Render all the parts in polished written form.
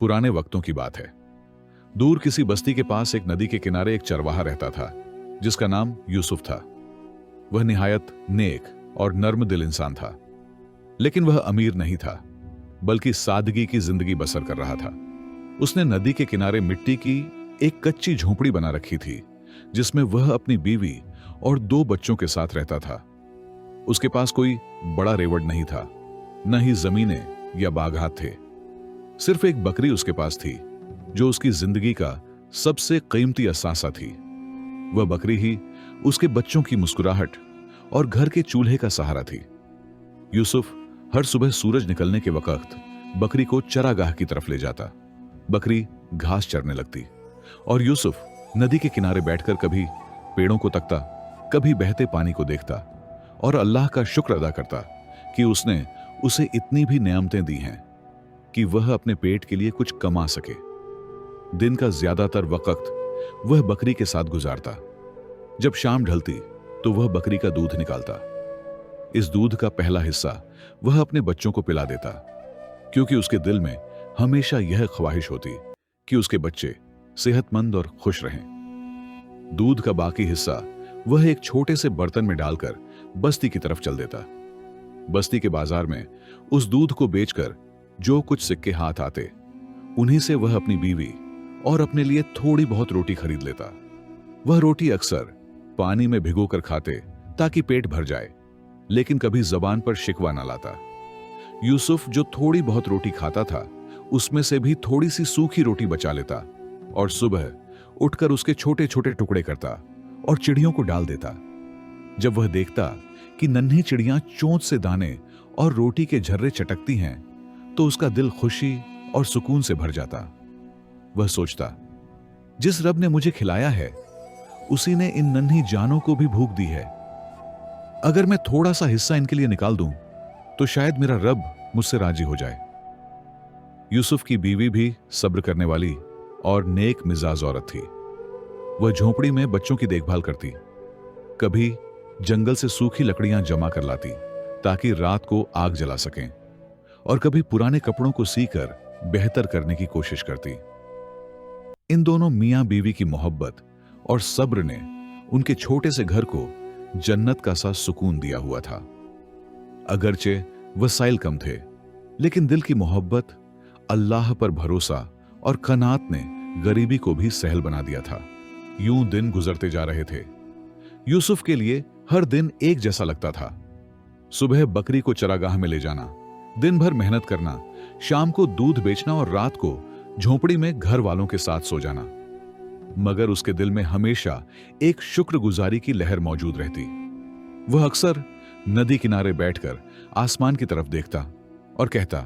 पुराने वक्तों की बात है। दूर किसी बस्ती के पास एक नदी के किनारे एक चरवाहा रहता था जिसका नाम यूसुफ था। वह निहायत नेक और नर्म दिल इंसान था, लेकिन वह अमीर नहीं था, बल्कि सादगी की जिंदगी बसर कर रहा था। उसने नदी के किनारे मिट्टी की एक कच्ची झोपड़ी बना रखी थी जिसमें वह अपनी बीवी और 2 बच्चों के साथ रहता था। उसके पास कोई बड़ा रेवड़ नहीं था, न ही जमीनें या बागात थे। सिर्फ एक बकरी उसके पास थी जो उसकी जिंदगी का सबसे कीमती असासा थी। वह बकरी ही उसके बच्चों की मुस्कुराहट और घर के चूल्हे का सहारा थी। यूसुफ हर सुबह सूरज निकलने के वक्त बकरी को चरागाह की तरफ ले जाता। बकरी घास चरने लगती और यूसुफ नदी के किनारे बैठकर कभी पेड़ों को तकता, कभी बहते पानी को देखता और अल्लाह का शुक्र अदा करता कि उसने उसे इतनी भी नेमतें दी हैं कि वह अपने पेट के लिए कुछ कमा सके। दिन का ज्यादातर वक्त वह बकरी के साथ गुजारता। जब शाम ढलती तो वह बकरी का दूध निकालता। इस दूध का पहला हिस्सा वह अपने बच्चों को पिला देता, क्योंकि उसके दिल में हमेशा यह ख्वाहिश होती कि उसके बच्चे सेहतमंद और खुश रहें। दूध का बाकी हिस्सा वह एक छोटे से बर्तन में डालकर बस्ती की तरफ चल देता। बस्ती के बाजार में उस दूध को बेचकर जो कुछ सिक्के हाथ आते, उन्हीं से वह अपनी बीवी और अपने लिए थोड़ी बहुत रोटी खरीद लेता। वह रोटी अक्सर पानी में भिगोकर खाते ताकि पेट भर जाए, लेकिन कभी जबान पर शिकवा न लाता। यूसुफ जो थोड़ी बहुत रोटी खाता था, उसमें से भी थोड़ी सी सूखी रोटी बचा लेता और सुबह उठकर उसके छोटे छोटे टुकड़े करता और चिड़ियों को डाल देता। जब वह देखता कि नन्ही चिड़ियां चोंच से दाने और रोटी के झर्रे चटकती हैं, तो उसका दिल खुशी और सुकून से भर जाता। वह सोचता, जिस रब ने मुझे खिलाया है, उसी ने इन नन्ही जानों को भी भूख दी है। अगर मैं थोड़ा सा हिस्सा इनके लिए निकाल दूं, तो शायद मेरा रब मुझसे राजी हो जाए। यूसुफ की बीवी भी सब्र करने वाली और नेक मिजाज औरत थी। वह झोपड़ी में बच्चों की देखभाल करती, कभी जंगल से सूखी लकड़ियां जमा कर लाती ताकि रात को आग जला सकें, और कभी पुराने कपड़ों को सीकर बेहतर करने की कोशिश करती। इन दोनों मियां बीवी की मोहब्बत और सब्र ने उनके छोटे से घर को जन्नत का सा सुकून दिया हुआ था। अगरचे वसाइल कम थे, लेकिन दिल की मोहब्बत, अल्लाह पर भरोसा और कनात ने गरीबी को भी सहल बना दिया था। यूं दिन गुजरते जा रहे थे। यूसुफ के लिए हर दिन एक जैसा लगता था। सुबह बकरी को चरागाह में ले जाना, दिन भर मेहनत करना, शाम को दूध बेचना और रात को झोपड़ी में घर वालों के साथ सो जाना। मगर उसके दिल में हमेशा एक शुक्रगुजारी की लहर मौजूद रहती। वह अक्सर नदी किनारे बैठकर आसमान की तरफ देखता और कहता,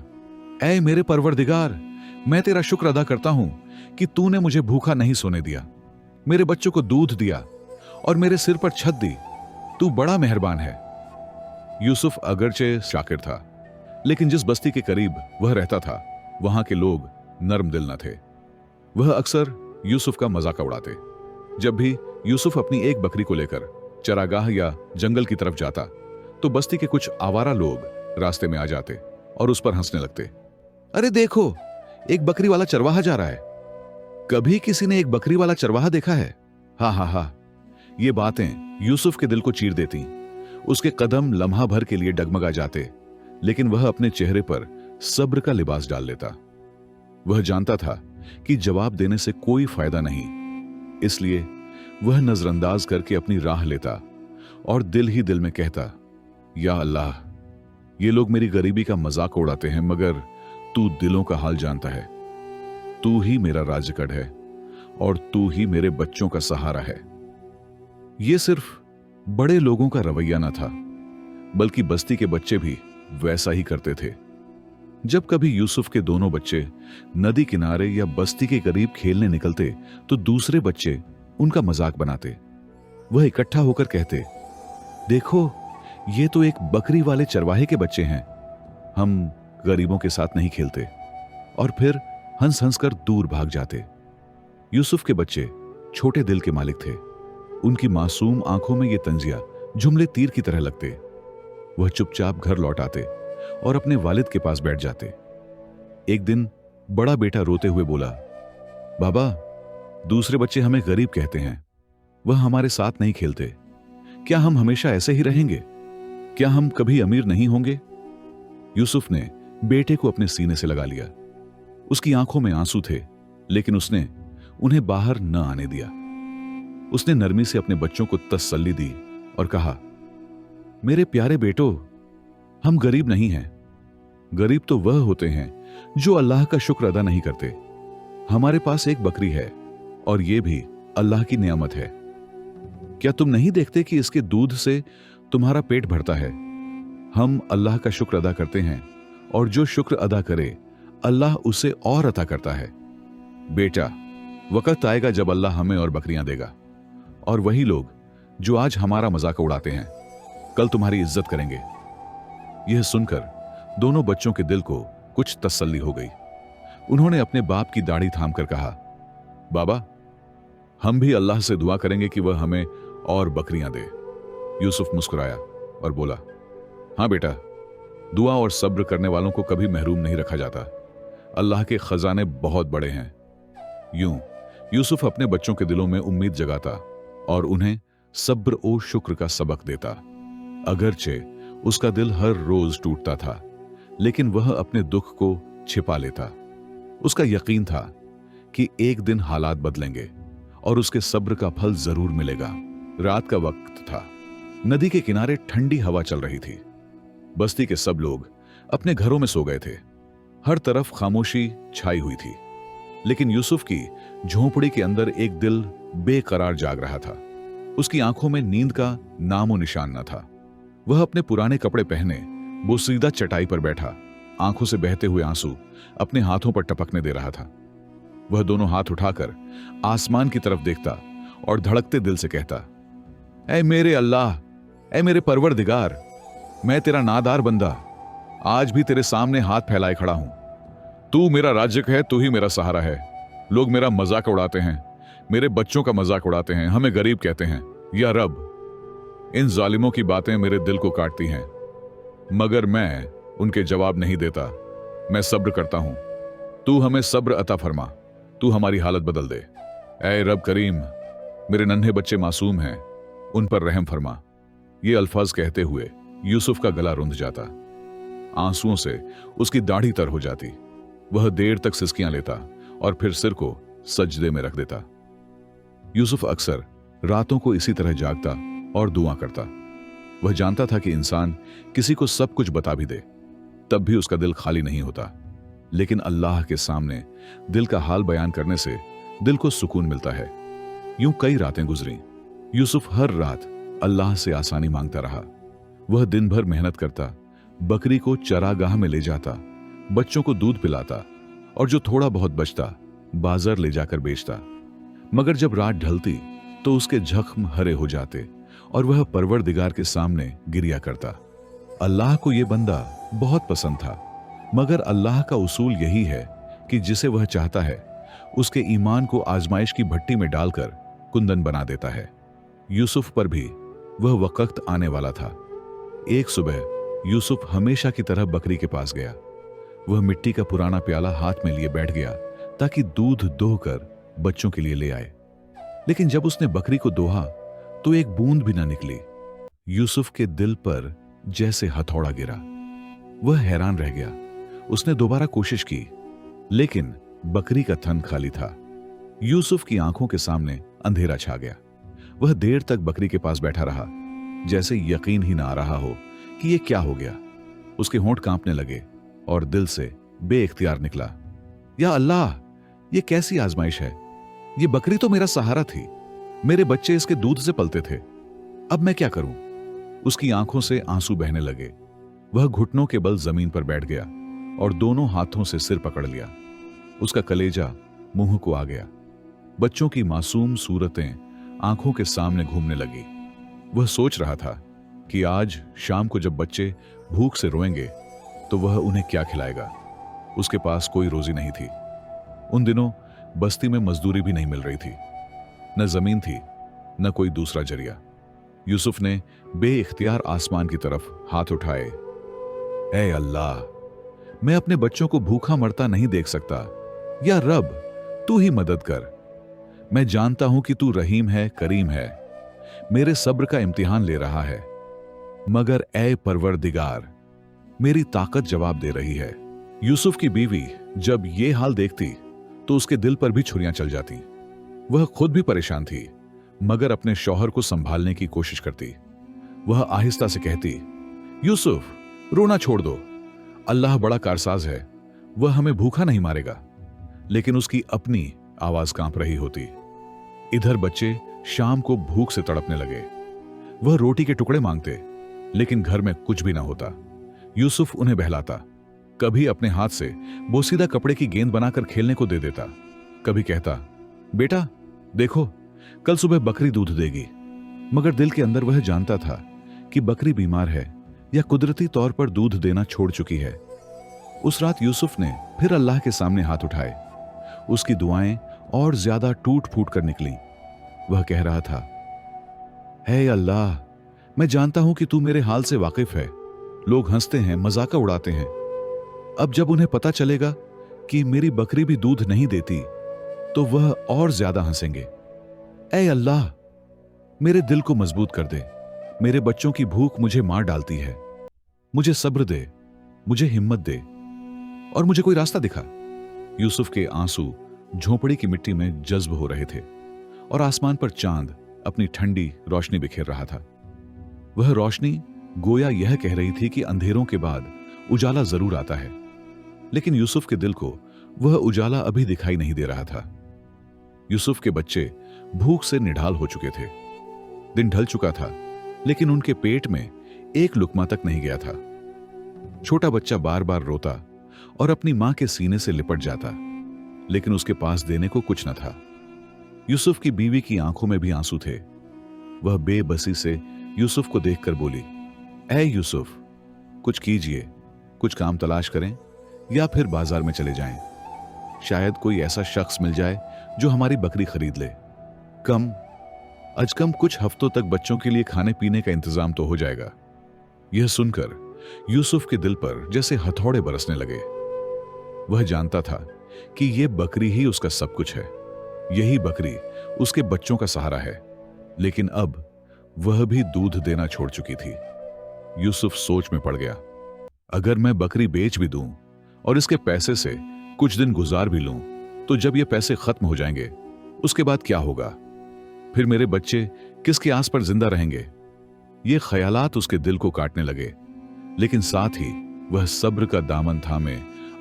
ऐ मेरे परवरदिगार, मैं तेरा शुक्र अदा करता हूं कि तूने मुझे भूखा नहीं सोने दिया, मेरे बच्चों को दूध दिया और मेरे सिर पर छत दी। तू बड़ा मेहरबान है। यूसुफ अगरचे शाकिर था, लेकिन जिस बस्ती के करीब वह रहता था, वहां के लोग नर्म दिल न थे। वह अक्सर यूसुफ का मजाक उड़ाते। जब भी यूसुफ अपनी एक बकरी को लेकर चरागाह या जंगल की तरफ जाता, तो बस्ती के कुछ आवारा लोग रास्ते में आ जाते और उस पर हंसने लगते। अरे देखो, एक बकरी वाला चरवाहा जा रहा है। कभी किसी ने एक बकरी वाला चरवाहा देखा है? हा हा हा। ये बातें यूसुफ के दिल को चीर देती। उसके कदम लम्हा भर के लिए डगमगा जाते, लेकिन वह अपने चेहरे पर सब्र का लिबास डाल लेता। वह जानता था कि जवाब देने से कोई फायदा नहीं, इसलिए वह नजरअंदाज करके अपनी राह लेता और दिल ही दिल में कहता, या अल्लाह, ये लोग मेरी गरीबी का मजाक उड़ाते हैं, मगर तू दिलों का हाल जानता है। तू ही मेरा राजगढ़ है और तू ही मेरे बच्चों का सहारा है। यह सिर्फ बड़े लोगों का रवैया न था, बल्कि बस्ती के बच्चे भी वैसा ही करते थे। जब कभी यूसुफ के दोनों बच्चे नदी किनारे या बस्ती के करीब खेलने निकलते, तो दूसरे बच्चे उनका मजाक बनाते। वह इकट्ठा होकर कहते, देखो, ये तो एक बकरी वाले चरवाहे के बच्चे हैं, हम गरीबों के साथ नहीं खेलते, और फिर हंस हंस कर दूर भाग जाते। यूसुफ के बच्चे छोटे दिल के मालिक थे। उनकी मासूम आंखों में ये तंजिया जुमले तीर की तरह लगते। वह चुपचाप घर लौट आते और अपने वालिद के पास बैठ जाते। एक दिन बड़ा बेटा रोते हुए बोला, बाबा, दूसरे बच्चे हमें गरीब कहते हैं, वह हमारे साथ नहीं खेलते। क्या हम हमेशा ऐसे ही रहेंगे? क्या हम कभी अमीर नहीं होंगे? यूसुफ ने बेटे को अपने सीने से लगा लिया। उसकी आंखों में आंसू थे, लेकिन उसने उन्हें बाहर न आने दिया। उसने नरमी से अपने बच्चों को तसल्ली दी और कहा, मेरे प्यारे बेटो, हम गरीब नहीं हैं। गरीब तो वह होते हैं जो अल्लाह का शुक्र अदा नहीं करते। हमारे पास एक बकरी है और यह भी अल्लाह की नियामत है। क्या तुम नहीं देखते कि इसके दूध से तुम्हारा पेट भरता है? हम अल्लाह का शुक्र अदा करते हैं और जो शुक्र अदा करे अल्लाह उसे और अता करता है। बेटा, वक्त आएगा जब अल्लाह हमें और बकरियां देगा, और वही लोग जो आज हमारा मजाक उड़ाते हैं कल तुम्हारी इज्जत करेंगे। यह सुनकर दोनों बच्चों के दिल को कुछ तसल्ली हो गई। उन्होंने अपने बाप की दाढ़ी थामकर कहा, बाबा, हम भी अल्लाह से दुआ करेंगे कि वह हमें और बकरियां दे। यूसुफ मुस्कुराया और बोला, हां बेटा, दुआ और सब्र करने वालों को कभी महरूम नहीं रखा जाता। अल्लाह के खजाने बहुत बड़े हैं। यूं यूसुफ अपने बच्चों के दिलों में उम्मीद जगाता और उन्हें सब्र और शुक्र का सबक देता। अगरचे उसका दिल हर रोज टूटता था, लेकिन वह अपने दुख को छिपा लेता। उसका यकीन था कि एक दिन हालात बदलेंगे और उसके सब्र का फल जरूर मिलेगा। रात का वक्त था। नदी के किनारे ठंडी हवा चल रही थी। बस्ती के सब लोग अपने घरों में सो गए थे। हर तरफ खामोशी छाई हुई थी, लेकिन यूसुफ की झोंपड़ी के अंदर एक दिल बेकरार जाग रहा था। उसकी आंखों में नींद का नामो निशान न था। वह अपने पुराने कपड़े पहने बोसीदा चटाई पर बैठा, आंखों से बहते हुए आंसू अपने हाथों पर टपकने दे रहा था। वह दोनों हाथ उठाकर आसमान की तरफ देखता और धड़कते दिल से कहता, ऐ मेरे अल्लाह, ऐ मेरे परवरदिगार, मैं तेरा नादार बंदा आज भी तेरे सामने हाथ फैलाए खड़ा हूं। तू मेरा राज़िक है, तू ही मेरा सहारा है। लोग मेरा मजाक उड़ाते हैं, मेरे बच्चों का मजाक उड़ाते हैं, हमें गरीब कहते हैं। या रब, इन जालिमों की बातें मेरे दिल को काटती हैं, मगर मैं उनके जवाब नहीं देता। मैं सब्र करता हूं। तू हमें सब्र अता फरमा, तू हमारी हालत बदल दे। ऐ रब करीम, मेरे नन्हे बच्चे मासूम हैं, उन पर रहम फरमा। ये अल्फाज कहते हुए यूसुफ का गला रुंध जाता। आंसुओं से उसकी दाढ़ी तर हो जाती। वह देर तक सिसकियां लेता और फिर सिर को सजदे में रख देता। यूसुफ अक्सर रातों को इसी तरह जागता और दुआ करता। वह जानता था कि इंसान किसी को सब कुछ बता भी दे, तब भी उसका दिल खाली नहीं होता। लेकिन अल्लाह के सामने दिल का हाल बयान करने से दिल को सुकून मिलता है। यूं कई रातें गुजरी। यूसुफ हर रात अल्लाह से आसानी मांगता रहा। वह दिन भर मेहनत करता, बकरी को चरागाह में ले जाता, बच्चों को दूध पिलाता और जो थोड़ा बहुत बचता बाजार ले जाकर बेचता। मगर जब रात ढलती तो उसके जख्म हरे हो जाते और वह परवरदिगार के सामने गिरिया करता। अल्लाह को यह बंदा बहुत पसंद था, मगर अल्लाह का उसूल यही है कि जिसे वह चाहता है उसके ईमान को आजमाइश की भट्टी में डालकर कुंदन बना देता है। यूसुफ पर भी वह वक्त आने वाला था। एक सुबह यूसुफ हमेशा की तरह बकरी के पास गया। वह मिट्टी का पुराना प्याला हाथ में लिए बैठ गया ताकि दूध दोहकर बच्चों के लिए ले आए। लेकिन जब उसने बकरी को दोहा तो एक बूंद भी ना निकली। यूसुफ के दिल पर जैसे हथौड़ा गिरा। वह हैरान रह गया। उसने दोबारा कोशिश की, लेकिन बकरी का थन खाली था। यूसुफ की आंखों के सामने अंधेरा छा गया। वह देर तक बकरी के पास बैठा रहा, जैसे यकीन ही ना आ रहा हो कि यह क्या हो गया। उसके होंठ कांपने लगे और दिल से बेइख्तियार निकला, या अल्लाह, यह कैसी आजमाइश है? यह बकरी तो मेरा सहारा थी, मेरे बच्चे इसके दूध से पलते थे, अब मैं क्या करूं? उसकी आंखों से आंसू बहने लगे। वह घुटनों के बल जमीन पर बैठ गया और दोनों हाथों से सिर पकड़ लिया। उसका कलेजा मुंह को आ गया। बच्चों की मासूम सूरतें आंखों के सामने घूमने लगी। वह सोच रहा था कि आज शाम को जब बच्चे भूख से रोएंगे तो वह उन्हें क्या खिलाएगा। उसके पास कोई रोजी नहीं थी। उन दिनों बस्ती में मजदूरी भी नहीं मिल रही थी, न जमीन थी, न कोई दूसरा जरिया। यूसुफ ने बेइख्तियार आसमान की तरफ हाथ उठाए। ऐ अल्लाह, मैं अपने बच्चों को भूखा मरता नहीं देख सकता। या रब तू ही मदद कर। मैं जानता हूं कि तू रहीम है, करीम है, मेरे सब्र का इम्तिहान ले रहा है, मगर ए परवरदिगार मेरी ताकत जवाब दे रही है। यूसुफ की बीवी जब ये हाल देखती तो उसके दिल पर भी छुरियां चल जाती। वह खुद भी परेशान थी, मगर अपने शौहर को संभालने की कोशिश करती। वह आहिस्ता से कहती, यूसुफ रोना छोड़ दो, अल्लाह बड़ा कारसाज है, वह हमें भूखा नहीं मारेगा। लेकिन उसकी अपनी आवाज कांप रही होती। इधर बच्चे शाम को भूख से तड़पने लगे। वह रोटी के टुकड़े मांगते, लेकिन घर में कुछ भी ना होता। यूसुफ उन्हें बहलाता, कभी अपने हाथ से बोसीदा कपड़े की गेंद बनाकर खेलने को दे देता, कभी कहता, बेटा देखो कल सुबह बकरी दूध देगी। मगर दिल के अंदर वह जानता था कि बकरी बीमार है या कुदरती तौर पर दूध देना छोड़ चुकी है। उस रात यूसुफ ने फिर अल्लाह के सामने हाथ उठाए। उसकी दुआएं और ज्यादा टूट फूट कर निकली। वह कह रहा था, हे अल्लाह, मैं जानता हूं कि तू मेरे हाल से वाकिफ है। लोग हंसते हैं, मजाक उड़ाते हैं। अब जब उन्हें पता चलेगा कि मेरी बकरी भी दूध नहीं देती तो वह और ज्यादा हंसेंगे। ऐ अल्लाह, मेरे दिल को मजबूत कर दे। मेरे बच्चों की भूख मुझे मार डालती है। मुझे सब्र दे, मुझे हिम्मत दे और मुझे कोई रास्ता दिखा। यूसुफ के आंसू झोपड़ी की मिट्टी में जज्ब हो रहे थे और आसमान पर चांद अपनी ठंडी रोशनी बिखेर रहा था। वह रोशनी गोया यह कह रही थी कि अंधेरों के बाद उजाला जरूर आता है। लेकिन यूसुफ के दिल को वह उजाला अभी दिखाई नहीं दे रहा था। यूसुफ के बच्चे भूख से निढाल हो चुके थे। दिन ढल चुका था, लेकिन उनके पेट में एक लुकमा तक नहीं गया था। छोटा बच्चा बार बार रोता और अपनी मां के सीने से लिपट जाता, लेकिन उसके पास देने को कुछ न था। यूसुफ की बीवी की आंखों में भी आंसू थे। वह बेबसी से यूसुफ को देखकर बोली, ऐ यूसुफ, कुछ कीजिए, कुछ काम तलाश करें या फिर बाजार में चले जाएं। शायद कोई ऐसा शख्स मिल जाए जो हमारी बकरी खरीद ले। कम अज कम कुछ हफ्तों तक बच्चों के लिए खाने पीने का इंतजाम तो हो जाएगा। यह सुनकर यूसुफ के दिल पर जैसे हथौड़े बरसने लगे। वह जानता था कि यह बकरी ही उसका सब कुछ है। यही बकरी उसके बच्चों का सहारा है। लेकिन अब वह भी दूध देना छोड़ चुकी थी। यूसुफ सोच में पड़ गया, अगर मैं बकरी बेच भी दूं और इसके पैसे से कुछ दिन गुजार भी लूं, तो जब ये पैसे खत्म हो जाएंगे उसके बाद क्या होगा? फिर मेरे बच्चे किसकी आस पर जिंदा रहेंगे? ये ख्यालात उसके दिल को काटने लगे, लेकिन साथ ही वह सब्र का दामन थामे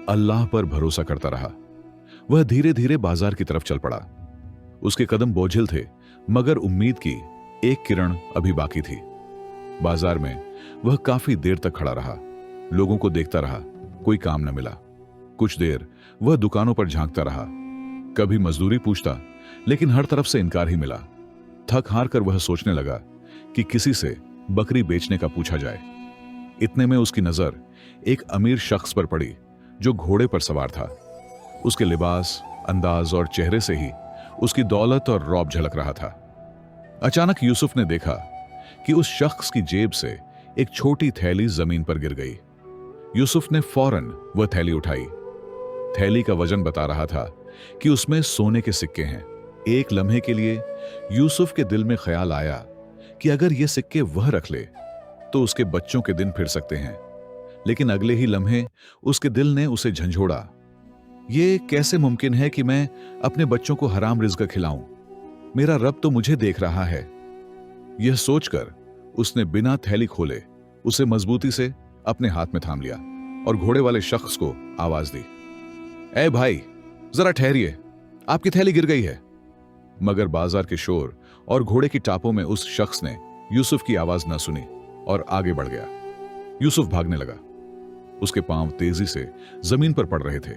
अल्लाह पर भरोसा करता रहा। वह धीरे धीरे बाजार की तरफ चल पड़ा। उसके कदम बोझिल थे, मगर उम्मीद की एक किरण अभी बाकी थी। बाजार में वह काफी देर तक खड़ा रहा, लोगों को देखता रहा, कोई काम न मिला। कुछ देर वह दुकानों पर झांकता रहा, कभी मजदूरी पूछता, लेकिन हर तरफ से इनकार ही मिला। थक हार कर वह सोचने लगा कि किसी से बकरी बेचने का पूछा जाए। इतने में उसकी नजर एक अमीर शख्स पर पड़ी जो घोड़े पर सवार था। उसके लिबास, अंदाज और चेहरे से ही उसकी दौलत और रौब झलक रहा था। अचानक यूसुफ ने देखा कि उस शख्स की जेब से एक छोटी थैली जमीन पर गिर गई। यूसुफ ने फौरन वह थैली उठाई। थैली का वजन बता रहा था कि उसमें सोने के सिक्के हैं। एक लम्हे के लिए यूसुफ के दिल में ख्याल आया कि अगर ये सिक्के वह रख ले तो उसके बच्चों के दिन फिर सकते हैं। लेकिन अगले ही लम्हे उसके दिल ने उसे झंझोड़ा। ये कैसे मुमकिन है कि मैं अपने बच्चों को हराम रिज़्क खिलाऊं? मेरा रब तो मुझे देख रहा है। यह सोचकर उसने बिना थैली खोले उसे मजबूती से अपने हाथ में थाम लिया और घोड़े वाले शख्स को आवाज दी, ए भाई, जरा ठहरिए, आपकी थैली गिर गई है। मगर बाजार के शोर और घोड़े की टापों में उस शख्स ने यूसुफ की आवाज न सुनी और आगे बढ़ गया। यूसुफ भागने लगा। उसके पांव तेजी से जमीन पर पड़ रहे थे।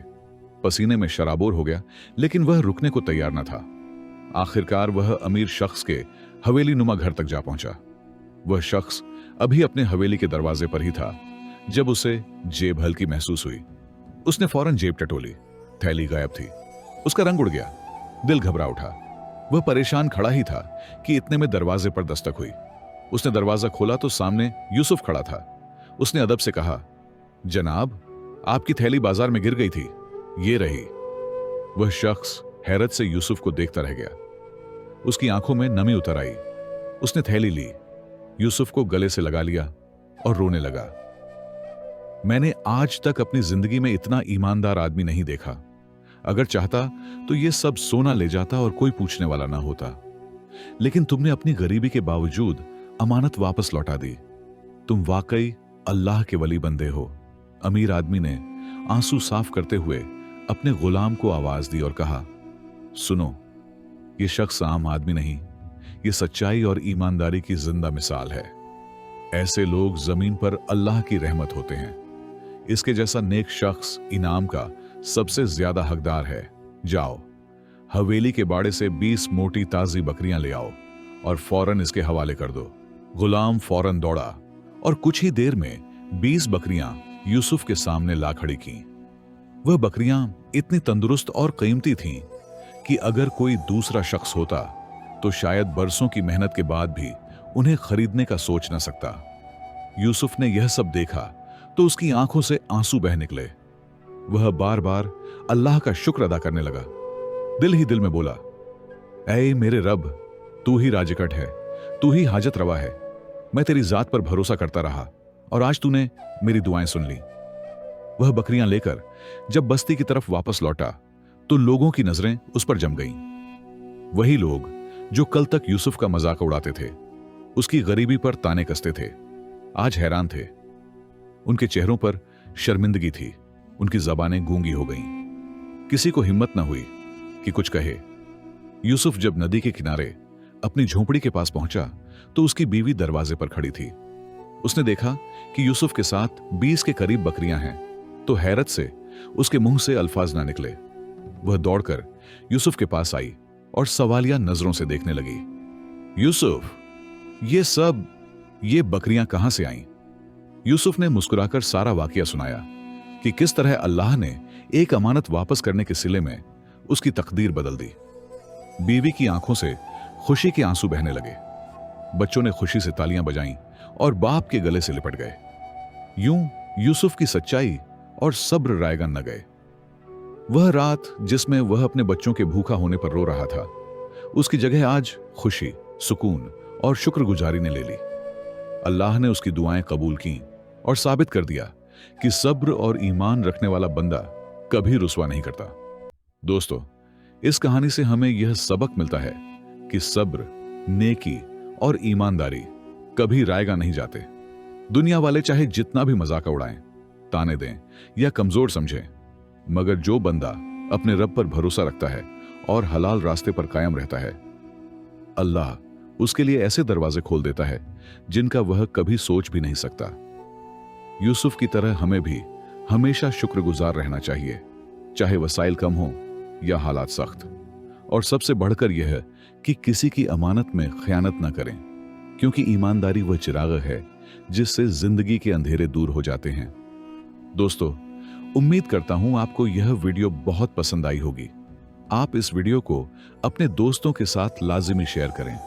पसीने में शराबोर हो गया, लेकिन वह रुकने को तैयार न था। आखिरकार वह अमीर शख्स के हवेली नुमा घर तक जा पहुंचा। वह शख्स अभी अपने हवेली के दरवाजे पर ही था जब उसे जेब हल्की महसूस हुई। उसने फौरन जेब टटोली। थैली गायब थी। उसका रंग उड़ गया। दिल घबरा उठा। वह परेशान खड़ा ही था कि इतने में दरवाजे पर दस्तक हुई। उसने दरवाजा खोला तो सामने यूसुफ खड़ा था। उसने अदब से कहा, जनाब, आपकी थैली बाजार में गिर गई थी, ये रही। वह शख्स हैरत से यूसुफ को देखता रह गया। उसकी आंखों में नमी उतर आई। उसने थैली ली, यूसुफ को गले से लगा लिया और रोने लगा। मैंने आज तक अपनी जिंदगी में इतना ईमानदार आदमी नहीं देखा। अगर चाहता तो ये सब सोना ले जाता और कोई पूछने वाला ना होता, लेकिन तुमने अपनी गरीबी के बावजूद अमानत वापस लौटा दी। तुम वाकई अल्लाह के वली बंदे हो। अमीर आदमी ने आंसू साफ करते हुए अपने गुलाम को आवाज दी और कहा, सुनो, ये शख्स आम आदमी नहीं, ये सच्चाई और ईमानदारी की जिंदा मिसाल है। ऐसे लोग जमीन पर अल्लाह की रहमत होते हैं। इसके जैसा नेक शख्स इनाम का सबसे ज्यादा हकदार है। जाओ, हवेली के बाड़े से 20 मोटी ताजी बकरियां ले आओ और फौरन इसके हवाले कर दो। गुलाम फौरन दौड़ा और कुछ ही देर में 20 बकरियां यूसुफ के सामने ला खड़ी की। वह बकरियां इतनी तंदुरुस्त और कीमती थीं कि अगर कोई दूसरा शख्स होता तो शायद बरसों की मेहनत के बाद भी उन्हें खरीदने का सोच न सकता। यूसुफ ने यह सब देखा तो उसकी आंखों से आंसू बह निकले। वह बार बार अल्लाह का शुक्र अदा करने लगा। दिल ही दिल में बोला, ऐ मेरे रब, तू ही राजकट है, तू ही हाजत रवा है। मैं तेरी जात पर भरोसा करता रहा और आज तूने मेरी दुआएं सुन ली। वह बकरियां लेकर जब बस्ती की तरफ वापस लौटा तो लोगों की नजरें उस पर जम गईं। वही लोग जो कल तक यूसुफ का मजाक उड़ाते थे, उसकी गरीबी पर ताने कसते थे, आज हैरान थे। उनके चेहरों पर शर्मिंदगी थी, उनकी जबानें गूंगी हो गईं। किसी को हिम्मत न हुई कि कुछ कहे। यूसुफ जब नदी के किनारे अपनी झोंपड़ी के पास पहुंचा तो उसकी बीवी दरवाजे पर खड़ी थी। उसने देखा कि यूसुफ के साथ 20 के करीब बकरियां हैं, तो हैरत से उसके मुंह से अल्फाज ना निकले। वह दौड़कर यूसुफ के पास आई और सवालिया नजरों से देखने लगी। यूसुफ, ये बकरियां कहां से आईं? यूसुफ ने मुस्कुराकर सारा वाकया सुनाया कि किस तरह अल्लाह ने एक अमानत वापस करने के सिले में उसकी तकदीर बदल दी। बीवी की आंखों से खुशी के आंसू बहने लगे। बच्चों ने खुशी से तालियां बजाईं और बाप के गले से लिपट गए। यूं यूसुफ की सच्चाई और सब्र रायगन न गए। वह रात जिसमें वह अपने बच्चों के भूखा होने पर रो रहा था, उसकी जगह आज खुशी, सुकून और शुक्रगुजारी ने ले ली। अल्लाह ने उसकी दुआएं कबूल की और साबित कर दिया कि सब्र और ईमान रखने वाला बंदा कभी रुसवा नहीं करता। दोस्तों, इस कहानी से हमें यह सबक मिलता है कि सब्र, नेकी और ईमानदारी कभी रायगा नहीं जाते। दुनिया वाले चाहे जितना भी मजाक उड़ाएं, ताने दें या कमजोर समझें, मगर जो बंदा अपने रब पर भरोसा रखता है और हलाल रास्ते पर कायम रहता है, अल्लाह उसके लिए ऐसे दरवाजे खोल देता है जिनका वह कभी सोच भी नहीं सकता। यूसुफ की तरह हमें भी हमेशा शुक्रगुजार रहना चाहिए, चाहे वसाइल कम हो या हालात सख्त। और सबसे बढ़कर यह कि किसी की अमानत में खयानत ना करें, क्योंकि ईमानदारी वह चिराग है जिससे जिंदगी के अंधेरे दूर हो जाते हैं। दोस्तों, उम्मीद करता हूं आपको यह वीडियो बहुत पसंद आई होगी। आप इस वीडियो को अपने दोस्तों के साथ लाजिमी शेयर करें।